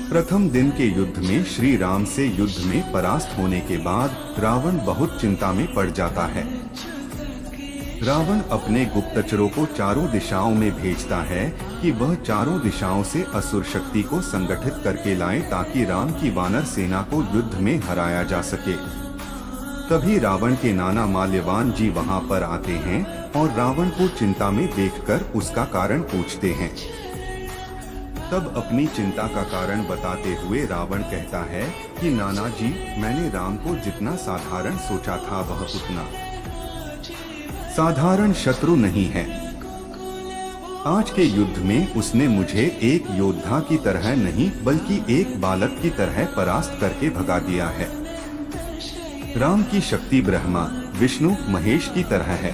प्रथम दिन के युद्ध में श्री राम से युद्ध में परास्त होने के बाद रावण बहुत चिंता में पड़ जाता है। रावण अपने गुप्तचरों को चारों दिशाओं में भेजता है कि वह चारों दिशाओं से असुर शक्ति को संगठित करके लाए ताकि राम की वानर सेना को युद्ध में हराया जा सके। तभी रावण के नाना माल्यवान जी वहां पर आते हैं और रावण को चिंता में देखकर उसका कारण पूछते हैं। तब अपनी चिंता का कारण बताते हुए रावण कहता है कि नाना जी, मैंने राम को जितना साधारण सोचा था वह उतना साधारण शत्रु नहीं है। आज के युद्ध में उसने मुझे एक योद्धा की तरह नहीं बल्कि एक बालक की तरह परास्त करके भगा दिया है। राम की शक्ति ब्रह्मा, विष्णु, महेश की तरह है।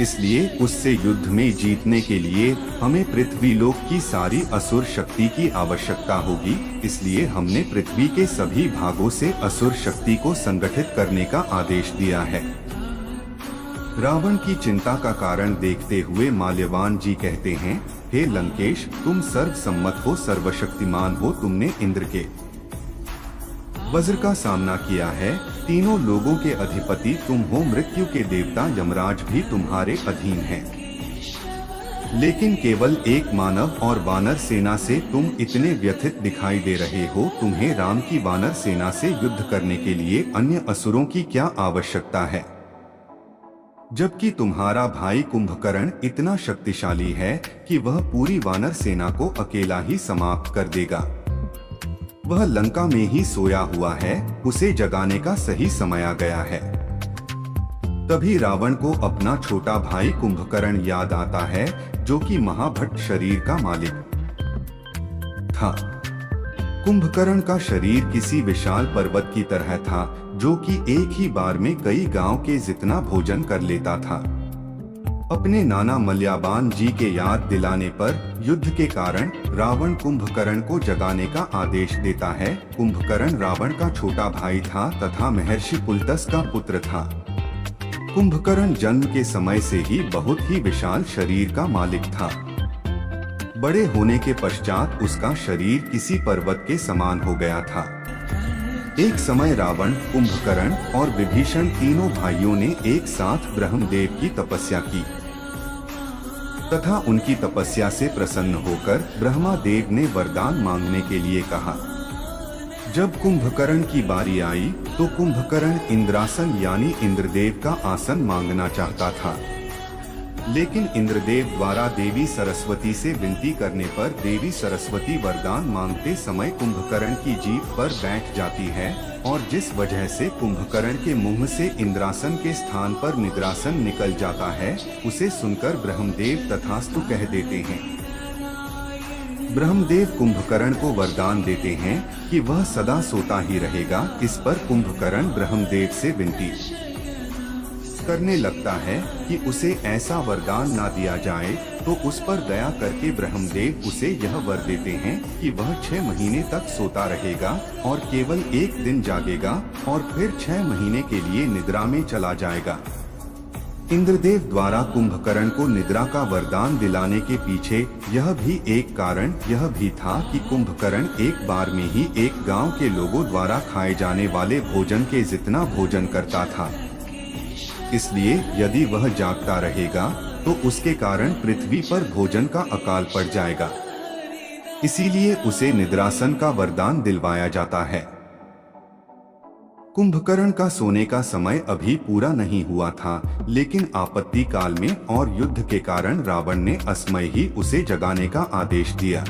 इसलिए उससे युद्ध में जीतने के लिए हमें पृथ्वी लोक की सारी असुर शक्ति की आवश्यकता होगी। इसलिए हमने पृथ्वी के सभी भागों से असुर शक्ति को संगठित करने का आदेश दिया है। रावण की चिंता का कारण देखते हुए माल्यवान जी कहते हैं, हे लंकेश, तुम सर्वसम्मत हो, सर्वशक्तिमान हो। तुमने इंद्र के वज्र का सामना किया है। तीनों लोगों के अधिपति तुम हो। मृत्यु के देवता यमराज भी तुम्हारे अधीन हैं। लेकिन केवल एक मानव और वानर सेना से तुम इतने व्यथित दिखाई दे रहे हो। तुम्हें राम की वानर सेना से युद्ध करने के लिए अन्य असुरों की क्या आवश्यकता है, जबकि तुम्हारा भाई कुंभकर्ण इतना शक्तिशाली है कि वह पूरी वानर सेना को अकेला ही समाप्त कर देगा। वह लंका में ही सोया हुआ है, उसे जगाने का सही समय आ गया है। तभी रावण को अपना छोटा भाई कुंभकर्ण याद आता है, जो कि महाभट्ट शरीर का मालिक था। कुंभकर्ण का शरीर किसी विशाल पर्वत की तरह था, जो कि एक ही बार में कई गांव के जितना भोजन कर लेता था। अपने नाना मल्यवान जी के याद दिलाने पर युद्ध के कारण रावण कुंभकर्ण को जगाने का आदेश देता है। कुंभकर्ण रावण का छोटा भाई था तथा महर्षि पुलत्स का पुत्र था। कुंभकर्ण जन्म के समय से ही बहुत ही विशाल शरीर का मालिक था। बड़े होने के पश्चात उसका शरीर किसी पर्वत के समान हो गया था। एक समय रावण, कुंभकर्ण और विभीषण तीनों भाइयों ने एक साथ ब्रह्मदेव की तपस्या की तथा उनकी तपस्या से प्रसन्न होकर ब्रह्मा देव ने वरदान मांगने के लिए कहा। जब कुंभकर्ण की बारी आई तो कुंभकर्ण इंद्रासन यानी इंद्रदेव का आसन मांगना चाहता था, लेकिन इंद्रदेव द्वारा देवी सरस्वती से विनती करने पर देवी सरस्वती वरदान मांगते समय कुंभकर्ण की जीभ पर बैठ जाती है और जिस वजह से कुंभकर्ण के मुंह से इंद्रासन के स्थान पर निद्रासन निकल जाता है, उसे सुनकर ब्रह्मदेव तथास्तु कह देते हैं। ब्रह्मदेव कुंभकर्ण को वरदान देते हैं कि वह सदा सोता ही रहेगा। इस पर कुंभकर्ण ब्रह्मदेव से विनती करने लगता है कि उसे ऐसा वरदान ना दिया जाए, तो उस पर दया करके ब्रह्मदेव उसे यह वर देते हैं कि वह 6 महीने तक सोता रहेगा और केवल एक दिन जागेगा और फिर 6 महीने के लिए निद्रा में चला जाएगा। इंद्रदेव द्वारा कुंभकर्ण को निद्रा का वरदान दिलाने के पीछे यह भी एक कारण यह भी था कि कुंभकर्ण एक बार में ही एक गांव के लोगों द्वारा खाए जाने वाले भोजन के जितना भोजन करता था। इसलिए यदि वह जागता रहेगा तो उसके कारण पृथ्वी पर भोजन का अकाल पड़ जाएगा। इसीलिए उसे निद्रासन का वरदान दिलवाया जाता है। कुंभकर्ण का सोने का समय अभी पूरा नहीं हुआ था, लेकिन आपत्ति काल में और युद्ध के कारण रावण ने असमय ही उसे जगाने का आदेश दिया।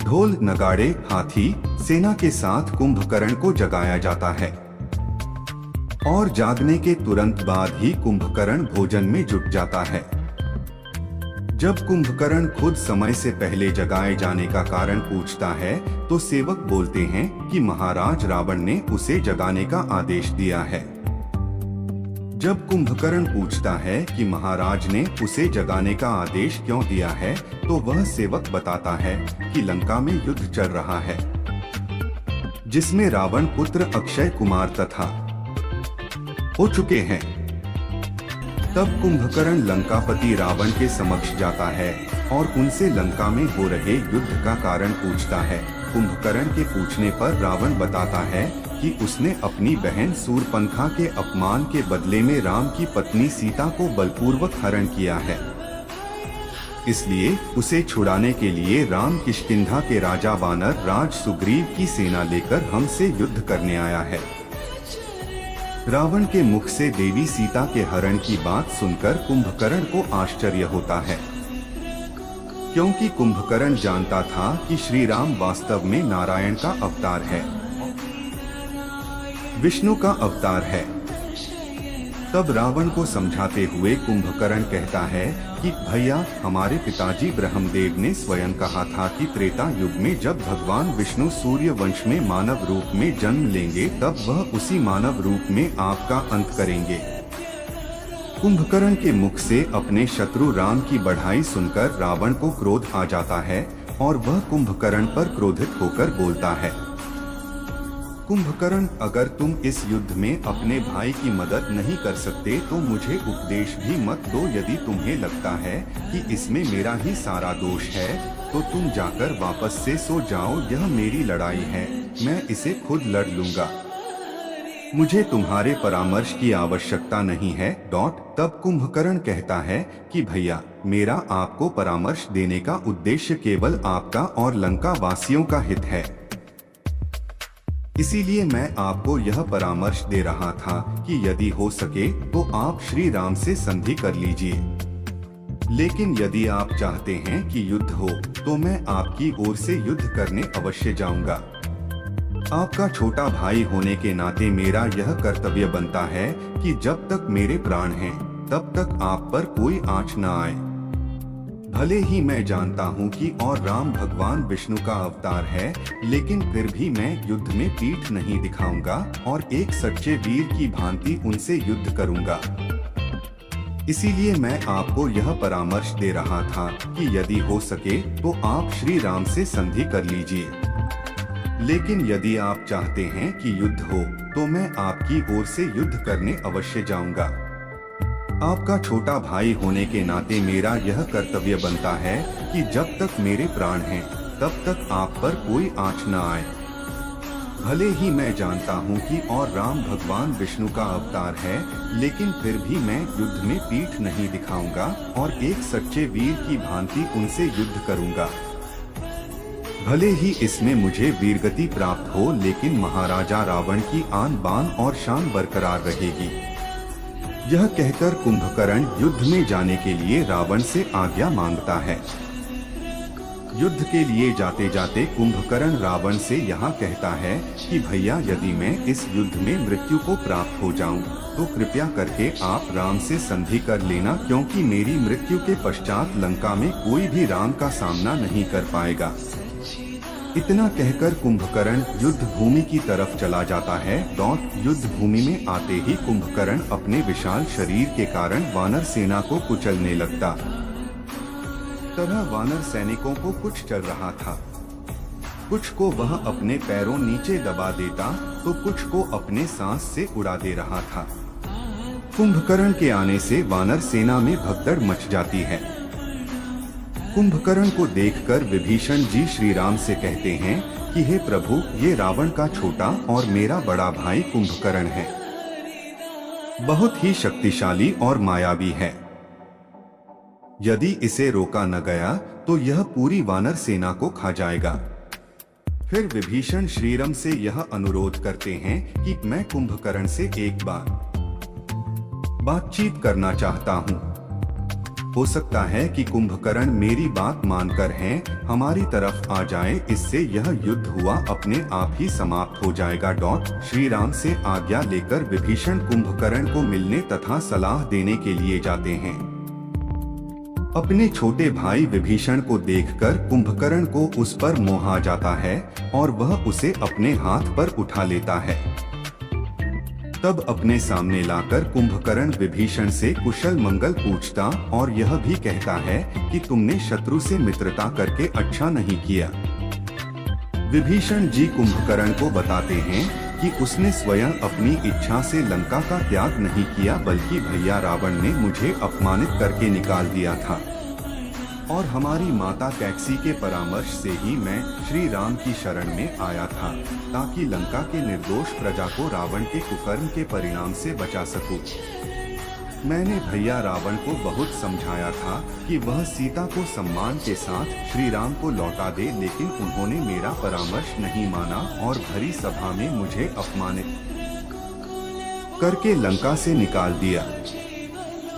ढोल, नगाड़े, हाथी सेना के साथ कुंभकर्ण को जगाया जाता है और जागने के तुरंत बाद ही कुंभकर्ण भोजन में जुट जाता है। जब कुंभकर्ण खुद समय से पहले जगाए जाने का कारण पूछता है तो सेवक बोलते हैं कि महाराज रावण ने उसे जगाने का आदेश दिया है। जब कुंभकर्ण पूछता है कि महाराज ने उसे जगाने का आदेश क्यों दिया है, तो वह सेवक बताता है कि लंका में युद्ध चल रहा है, जिसमें रावण पुत्र अक्षय कुमार तथा हो चुके हैं। तब कुंभकर्ण लंकापति रावण के समक्ष जाता है और उनसे लंका में हो रहे युद्ध का कारण पूछता है। कुंभकर्ण के पूछने पर रावण बताता है कि उसने अपनी बहन शूर्पणखा के अपमान के बदले में राम की पत्नी सीता को बलपूर्वक हरण किया है, इसलिए उसे छुड़ाने के लिए राम किष्किंधा के राजा वानर राज सुग्रीव की सेना लेकर हमसे युद्ध करने आया है। रावण के मुख से देवी सीता के हरण की बात सुनकर कुंभकर्ण को आश्चर्य होता है, क्योंकि कुंभकर्ण जानता था कि श्री राम वास्तव में नारायण का अवतार है, विष्णु का अवतार है। तब रावण को समझाते हुए कुंभकर्ण कहता है कि भैया, हमारे पिताजी ब्रह्मदेव ने स्वयं कहा था कि त्रेता युग में जब भगवान विष्णु सूर्य वंश में मानव रूप में जन्म लेंगे तब वह उसी मानव रूप में आपका अंत करेंगे। कुंभकर्ण के मुख से अपने शत्रु राम की बढ़ाई सुनकर रावण को क्रोध आ जाता है और वह कुंभकर्ण पर क्रोधित होकर बोलता है, कुंभकर्ण, अगर तुम इस युद्ध में अपने भाई की मदद नहीं कर सकते तो मुझे उपदेश भी मत दो। यदि तुम्हें लगता है कि इसमें मेरा ही सारा दोष है तो तुम जाकर वापस से सो जाओ। यह मेरी लड़ाई है, मैं इसे खुद लड़ लूंगा, मुझे तुम्हारे परामर्श की आवश्यकता नहीं है। तब कुंभकर्ण कहता है कि भैया, मेरा आपको परामर्श देने का उद्देश्य केवल आपका और लंका वासियों का हित है, इसीलिए मैं आपको यह परामर्श दे रहा था कि यदि हो सके तो आप श्री राम से संधि कर लीजिए। लेकिन यदि आप चाहते हैं कि युद्ध हो तो मैं आपकी ओर से युद्ध करने अवश्य जाऊंगा। आपका छोटा भाई होने के नाते मेरा यह कर्तव्य बनता है कि जब तक मेरे प्राण हैं तब तक आप पर कोई आँच न आए। भले ही मैं जानता हूँ कि और राम भगवान विष्णु का अवतार है, लेकिन फिर भी मैं युद्ध में पीठ नहीं दिखाऊंगा और एक सच्चे वीर की भांति उनसे युद्ध करूंगा। इसीलिए मैं आपको यह परामर्श दे रहा था कि यदि हो सके तो आप श्री राम से संधि कर लीजिए। लेकिन यदि आप चाहते हैं कि युद्ध हो तो मैं आपकी ओर से युद्ध करने अवश्य जाऊंगा। आपका छोटा भाई होने के नाते मेरा यह कर्तव्य बनता है कि जब तक मेरे प्राण हैं तब तक आप पर कोई आँच न आए। भले ही मैं जानता हूँ कि और राम भगवान विष्णु का अवतार है, लेकिन फिर भी मैं युद्ध में पीठ नहीं दिखाऊंगा और एक सच्चे वीर की भांति उनसे युद्ध करूंगा। भले ही इसमें मुझे वीरगति प्राप्त हो, लेकिन महाराजा रावण की आन बान और शान बरकरार रहेगी। यह कहकर कुंभकर्ण युद्ध में जाने के लिए रावण से आज्ञा मांगता है। युद्ध के लिए जाते जाते कुंभकर्ण रावण से यहाँ कहता है कि भैया, यदि मैं इस युद्ध में मृत्यु को प्राप्त हो जाऊं तो कृपया करके आप राम से संधि कर लेना, क्योंकि मेरी मृत्यु के पश्चात लंका में कोई भी राम का सामना नहीं कर पाएगा। इतना कहकर कुंभकर्ण युद्ध भूमि की तरफ चला जाता है। युद्ध भूमि में आते ही कुंभकर्ण अपने विशाल शरीर के कारण वानर सेना को कुचलने लगता। तरह वानर सैनिकों को कुछ चल रहा था। कुछ को वह अपने पैरों नीचे दबा देता तो कुछ को अपने सांस से उड़ा दे रहा था। कुंभकर्ण के आने से वानर सेना में भगदड़ मच जाती है। कुंभकर्ण को देखकर विभीषण जी श्री राम से कहते हैं कि हे प्रभु, ये रावण का छोटा और मेरा बड़ा भाई कुंभकर्ण है, बहुत ही शक्तिशाली और मायावी है। यदि इसे रोका न गया तो यह पूरी वानर सेना को खा जाएगा। फिर विभीषण श्रीराम से यह अनुरोध करते हैं कि मैं कुंभकर्ण से एक बार बातचीत करना चाहता हूँ। हो सकता है कि कुंभकर्ण मेरी बात मानकर हमारी तरफ आ जाए, इससे यह युद्ध हुआ अपने आप ही समाप्त हो जाएगा। श्री राम से आज्ञा लेकर विभीषण कुंभकर्ण को मिलने तथा सलाह देने के लिए जाते हैं। अपने छोटे भाई विभीषण को देखकर कुंभकर्ण को उस पर मोह आ जाता है और वह उसे अपने हाथ पर उठा लेता है। तब अपने सामने लाकर कुंभकर्ण विभीषण से कुशल मंगल पूछता और यह भी कहता है कि तुमने शत्रु से मित्रता करके अच्छा नहीं किया। विभीषण जी कुंभकर्ण को बताते हैं कि उसने स्वयं अपनी इच्छा से लंका का त्याग नहीं किया, बल्कि भैया रावण ने मुझे अपमानित करके निकाल दिया था। और हमारी माता कैकसी के परामर्श से ही मैं श्री राम की शरण में आया था, ताकि लंका के निर्दोष प्रजा को रावण के कुकर्म के परिणाम से बचा सकूं। मैंने भैया रावण को बहुत समझाया था कि वह सीता को सम्मान के साथ श्री राम को लौटा दे, लेकिन उन्होंने मेरा परामर्श नहीं माना और भरी सभा में मुझे अपमानित करके लंका से निकाल दिया।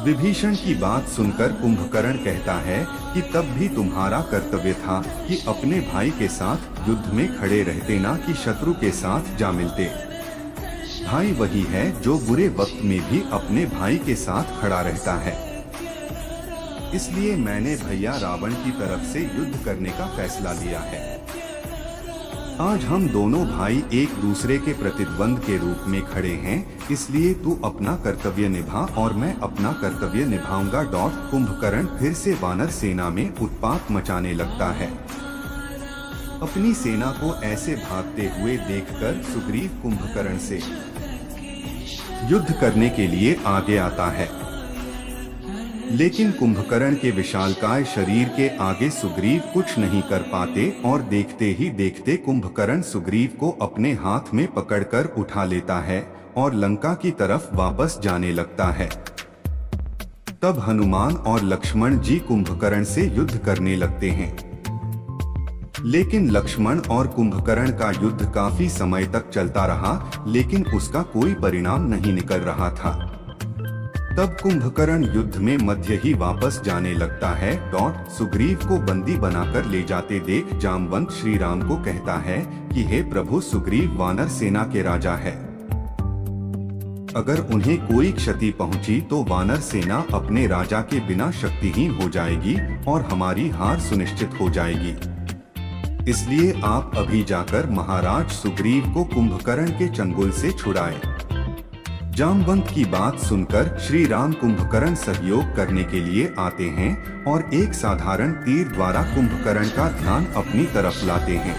विभीषण की बात सुनकर कुंभकर्ण कहता है कि तब भी तुम्हारा कर्तव्य था कि अपने भाई के साथ युद्ध में खड़े रहते, ना कि शत्रु के साथ जा मिलते। भाई वही है जो बुरे वक्त में भी अपने भाई के साथ खड़ा रहता है। इसलिए मैंने भैया रावण की तरफ से युद्ध करने का फैसला लिया है। आज हम दोनों भाई एक दूसरे के प्रतिद्वंद के रूप में खड़े हैं, इसलिए तू अपना कर्तव्य निभा और मैं अपना कर्तव्य निभाऊंगा। कुंभकर्ण फिर से वानर सेना में उत्पात मचाने लगता है। अपनी सेना को ऐसे भागते हुए देखकर सुग्रीव कुंभकर्ण से युद्ध करने के लिए आगे आता है, लेकिन कुंभकर्ण के विशालकाय शरीर के आगे सुग्रीव कुछ नहीं कर पाते और देखते ही देखते कुंभकर्ण सुग्रीव को अपने हाथ में पकड़कर उठा लेता है और लंका की तरफ वापस जाने लगता है। तब हनुमान और लक्ष्मण जी कुंभकर्ण से युद्ध करने लगते हैं, लेकिन लक्ष्मण और कुंभकर्ण का युद्ध काफी समय तक चलता रहा, लेकिन उसका कोई परिणाम नहीं निकल रहा था। तब कुंभकर्ण युद्ध में मध्य ही वापस जाने लगता है। सुग्रीव को बंदी बनाकर ले जाते देख जामवंत श्री राम को कहता है कि हे प्रभु, सुग्रीव वानर सेना के राजा है। अगर उन्हें कोई क्षति पहुंची तो वानर सेना अपने राजा के बिना शक्तिहीन हो जाएगी और हमारी हार सुनिश्चित हो जाएगी। इसलिए आप अभी जाकर महाराज सुग्रीव को कुंभकर्ण के चंगुल से छुड़ाएं। जामवंत की बात सुनकर श्री राम कुंभकर्ण सहयोग करने के लिए आते हैं और एक साधारण तीर द्वारा कुंभकर्ण का ध्यान अपनी तरफ लाते हैं।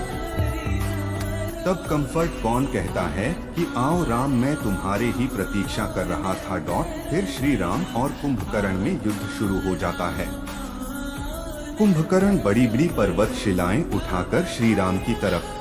तब कम्फर्ट कौन कहता है कि आओ राम, मैं तुम्हारे ही प्रतीक्षा कर रहा था। फिर श्री राम और कुंभकर्ण में युद्ध शुरू हो जाता है। कुंभकर्ण बड़ी बड़ी पर्वत शिलाएं उठाकर श्री राम की तरफ